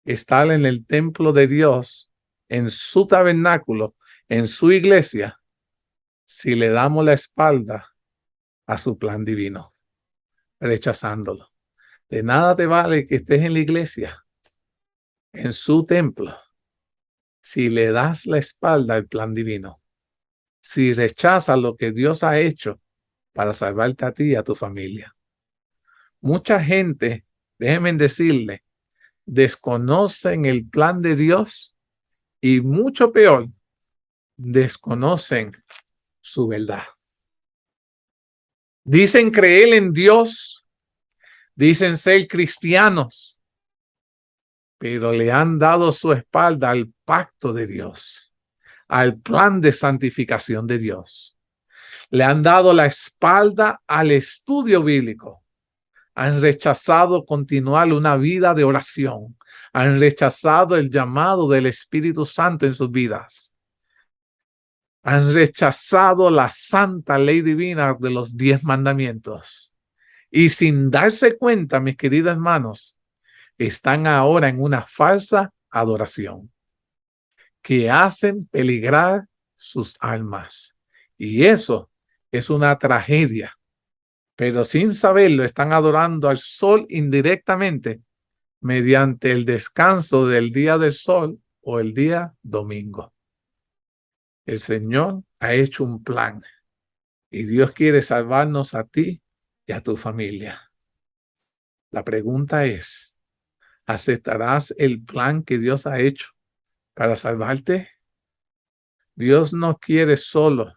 estar en el templo de Dios, en su tabernáculo, en su iglesia, si le damos la espalda a su plan divino, rechazándolo. De nada te vale que estés en la iglesia, en su templo, si le das la espalda al plan divino, si rechazas lo que Dios ha hecho para salvarte a ti y a tu familia. Mucha gente, déjenme decirle, desconocen el plan de Dios y mucho peor, desconocen su verdad. Dicen creer en Dios, dicen ser cristianos, pero le han dado su espalda al pacto de Dios, al plan de santificación de Dios. Le han dado la espalda al estudio bíblico. Han rechazado continuar una vida de oración. Han rechazado el llamado del Espíritu Santo en sus vidas. Han rechazado la santa ley divina de los 10 mandamientos. Y sin darse cuenta, mis queridos hermanos, están ahora en una falsa adoración que hacen peligrar sus almas. Y eso es una tragedia. Pero sin saberlo, están adorando al sol indirectamente mediante el descanso del día del sol o el día domingo. El Señor ha hecho un plan y Dios quiere salvarnos a ti y a tu familia. La pregunta es, ¿aceptarás el plan que Dios ha hecho para salvarte? Dios no quiere solo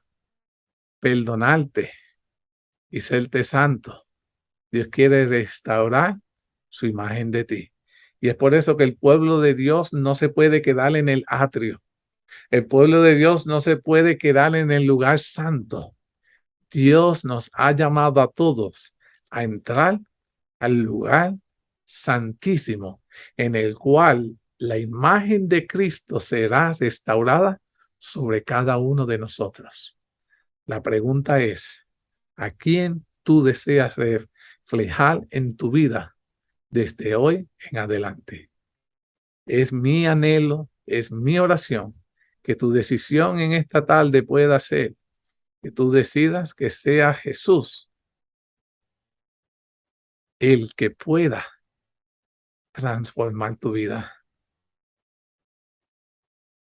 perdonarte y serte santo. Dios quiere restaurar su imagen de ti. Y es por eso que el pueblo de Dios no se puede quedar en el atrio. El pueblo de Dios no se puede quedar en el lugar santo. Dios nos ha llamado a todos a entrar al lugar santísimo, en el cual la imagen de Cristo será restaurada sobre cada uno de nosotros. La pregunta es, ¿a quién tú deseas reflejar en tu vida desde hoy en adelante? Es mi anhelo, es mi oración, que tu decisión en esta tarde pueda ser que tú decidas que sea Jesús el que pueda transformar tu vida.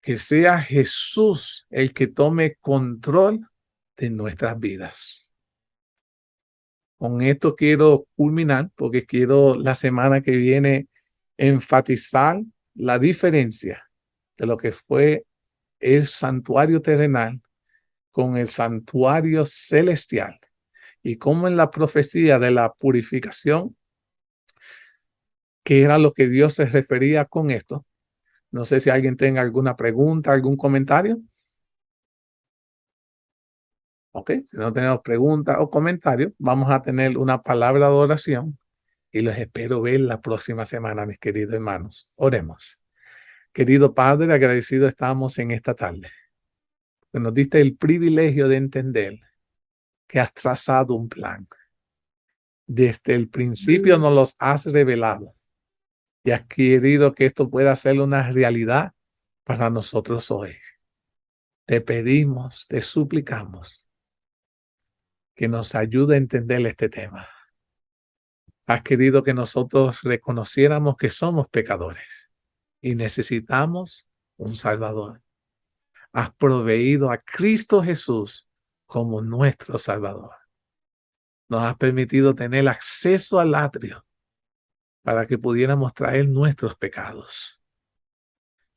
Que sea Jesús el que tome control de nuestras vidas. Con esto quiero culminar porque quiero la semana que viene enfatizar la diferencia de lo que fue el santuario terrenal con el santuario celestial y cómo en la profecía de la purificación, que era lo que Dios se refería con esto. No sé si alguien tenga alguna pregunta, algún comentario. Ok, si no tenemos preguntas o comentarios, vamos a tener una palabra de oración y los espero ver la próxima semana, mis queridos hermanos. Oremos. Querido Padre, agradecido estamos en esta tarde, que nos diste el privilegio de entender que has trazado un plan. Desde el principio nos los has revelado y has querido que esto pueda ser una realidad para nosotros hoy. Te pedimos, te suplicamos que nos ayude a entender este tema. Has querido que nosotros reconociéramos que somos pecadores y necesitamos un Salvador. Has proveído a Cristo Jesús como nuestro Salvador. Nos has permitido tener acceso al atrio para que pudiéramos traer nuestros pecados.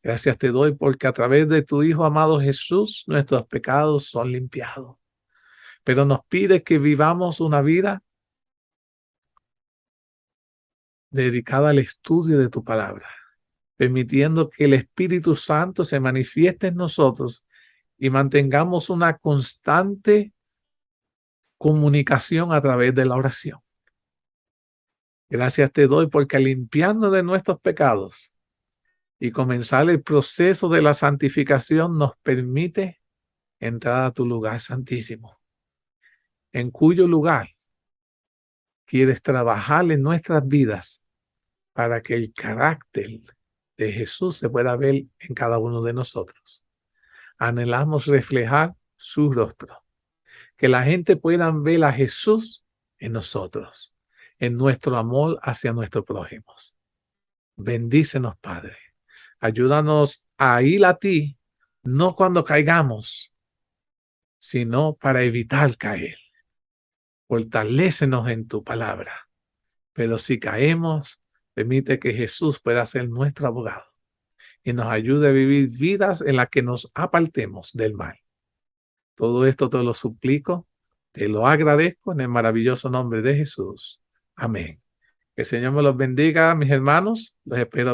Gracias te doy porque a través de tu Hijo amado Jesús, nuestros pecados son limpiados. Pero nos pides que vivamos una vida dedicada al estudio de tu palabra, permitiendo que el Espíritu Santo se manifieste en nosotros y mantengamos una constante comunicación a través de la oración. Gracias te doy porque limpiando de nuestros pecados y comenzar el proceso de la santificación nos permite entrar a tu lugar santísimo, en cuyo lugar quieres trabajar en nuestras vidas para que el carácter de Jesús se pueda ver en cada uno de nosotros. Anhelamos reflejar su rostro, que la gente pueda ver a Jesús en nosotros, en nuestro amor hacia nuestros prójimos. Bendícenos, Padre. Ayúdanos a ir a ti, no cuando caigamos, sino para evitar caer. Fortalécenos en tu palabra. Pero si caemos, permite que Jesús pueda ser nuestro abogado y nos ayude a vivir vidas en las que nos apartemos del mal. Todo esto te lo suplico, te lo agradezco en el maravilloso nombre de Jesús. Amén. Que el Señor me los bendiga, mis hermanos. Los espero ver.